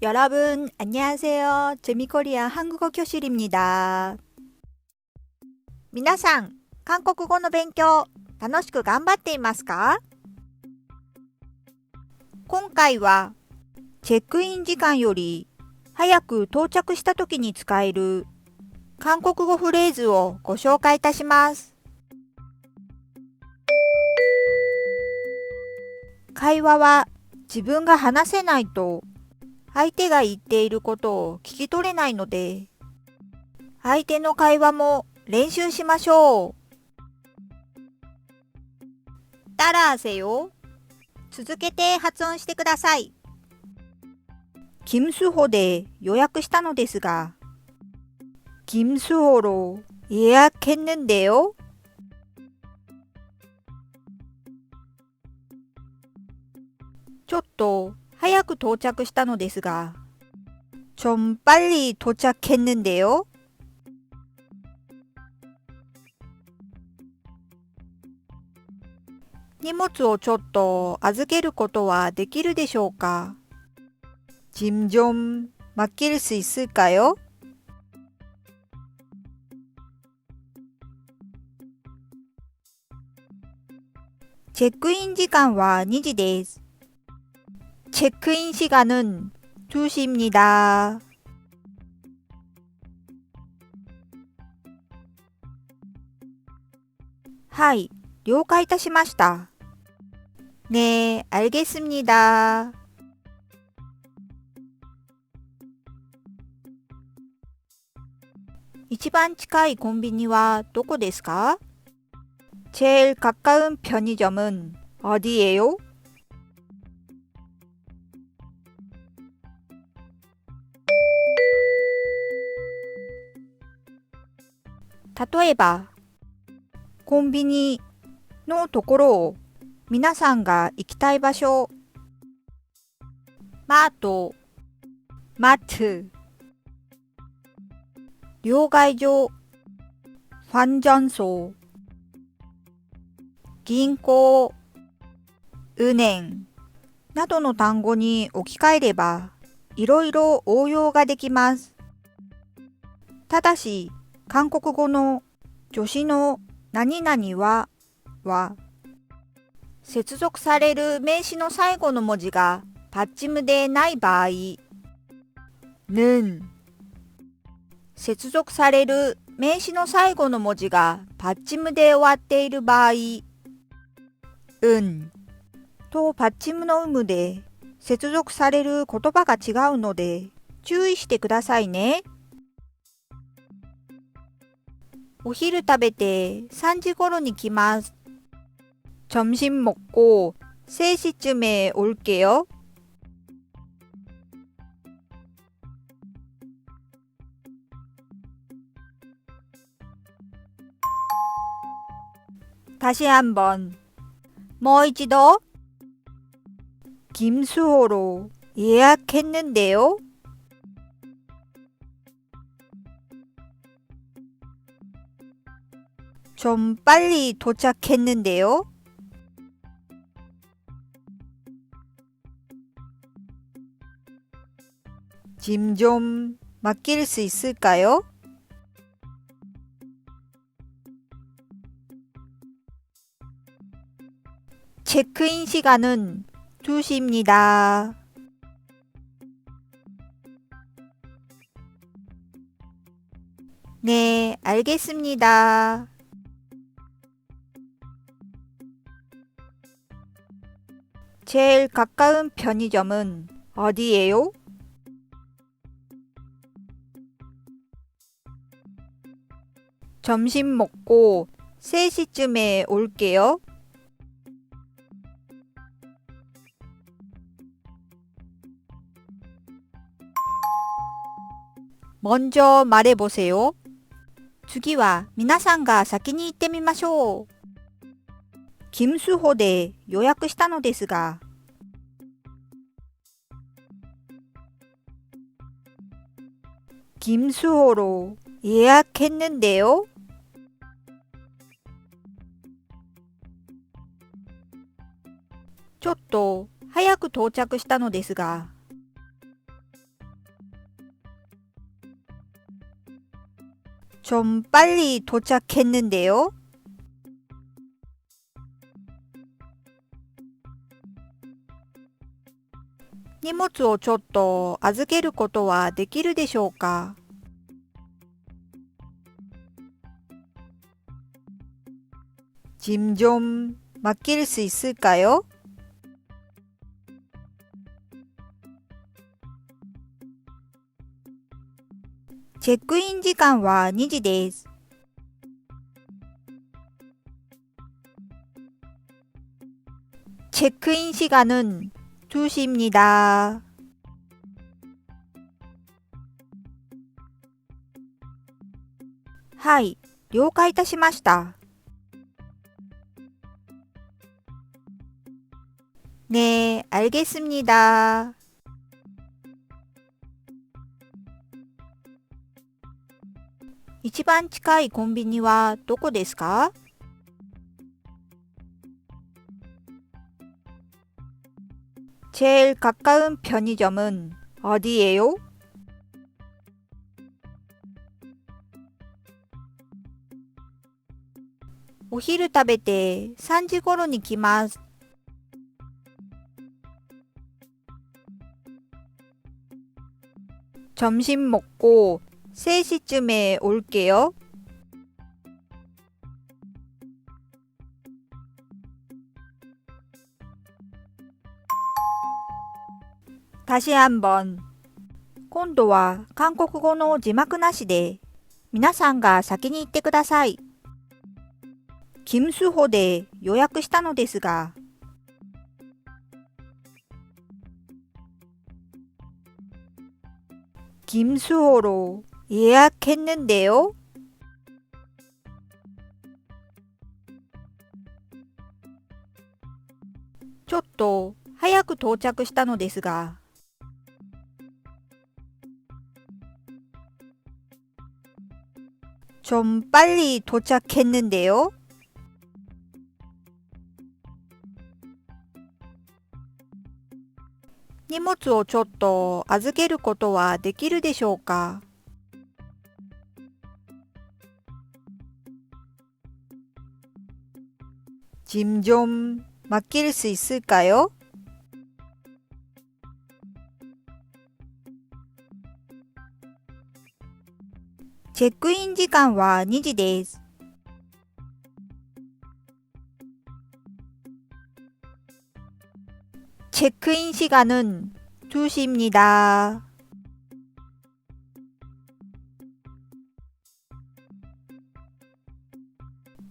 여러분, 안녕하세요. 재미코리아 한국어 교실입니다. 皆さん、韓国語の勉強、楽しく頑張っていますか？今回は、チェックイン時間より早く到着した時に使える韓国語フレーズをご紹介いたします。会話は自分が話せないと相手が言っていることを聞き取れないので、相手の会話も練習しましょう。따라하세요。続けて発音してください。김수호で予約したのですが、김수호로 예약했는데요。ちょっと早く到着したのですが、좀 빨리 도착했는데요。荷物をちょっと預けることはできるでしょうか？짐 좀 맡길 수 있을까요？チェックイン時間は2時です。체크인 시간은 2시입니다. はい、了解いたしました。네、알겠습니다. 一番近いコンビニはどこですか？제일 가까운 편의점은 어디예요？例えば、コンビニのところを皆さんが行きたい場所、마트、마트、両替所、환전소、銀行、은행などの単語に置き換えれば、いろいろ応用ができます。ただし、韓国語の助詞の何々は接続される名詞の最後の文字がパッチムでない場合、는接続される名詞の最後の文字がパッチムで終わっている場合、とパッチムの有無で接続される言葉が違うので注意してくださいね。お昼食べて3時頃に来ます。점심 먹고 3시쯤에 올게요. 다시 한번. 뭐一度? 김수호로 예약했는데요. 좀 빨리 도착했는데요. 짐 좀 맡길 수 있을까요? 체크인 시간은 2시입니다. 네, 알겠습니다. 제일 가까운 편의점은 어디예요? 점심 먹고 3시쯤에 올게요. 먼저 말해보세요. 次は皆さんが先に行ってみましょう。김수호で予約したのですが、김수호로 예약했는데요. ちょっと早く到着したのですが、좀 빨리 도착했는데요.荷物をちょっと預けることはできるでしょうか。짐 좀 맡길 수 있을까요? 체크인時間は2時です。체크인 시간은 2시입니다. 하이, 了解いたしました。네, 알겠습니다. 이番近いコンビニはどこですか？제일 가까운 편의점은 어디예요?お昼食べて3時頃に来ます。점심 먹고 3시쯤에 올게요. 다시 한번. 今度は韓国語の字幕なしで、皆さんが先に言ってください。김수호で予約したのですが、김수호로 예약했는데요. ちょっと早く到着したのですが、좀 빨리 도착했는데요.荷物をちょっと預けることはできるでしょうか。짐 좀 맡길 수 있을까요? 체크인時間は2時です。체크인 시간은 2시입니다.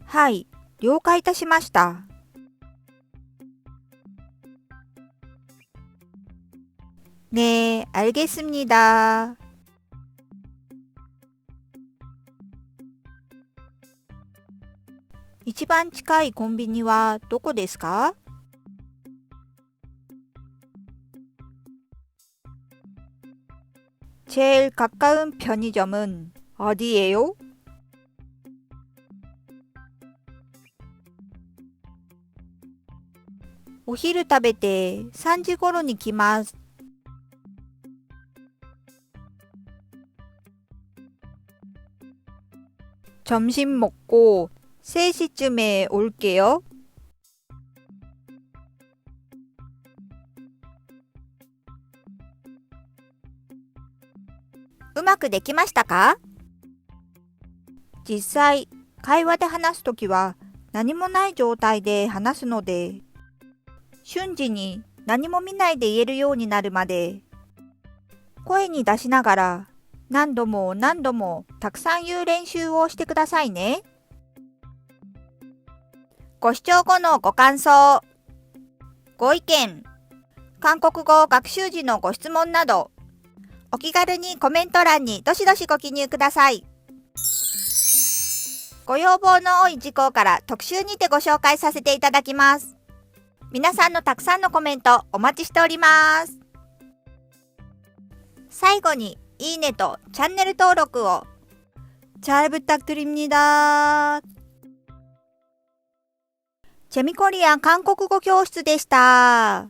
하이, 了解いたしました。네, 알겠습니다. 이番近いコンビニはどこですか？제일 가까운 편의점은 어디예요?お昼食べて3時頃に来ます。점심 먹고 3시쯤에 올게요. うまくできましたか？実際、会話で話すときは何もない状態で話すので、瞬時に何も見ないで言えるようになるまで、声に出しながら何度も何度もたくさん言う練習をしてくださいね。ご視聴後のご感想、ご意見、韓国語学習時のご質問など、お気軽にコメント欄にどしどしご記入ください。ご要望の多い事項から特集にてご紹介させていただきます。皆さんのたくさんのコメントお待ちしております。最後にいいねとチャンネル登録を잘 부탁드립니다。재미코리안韓国語教室でした。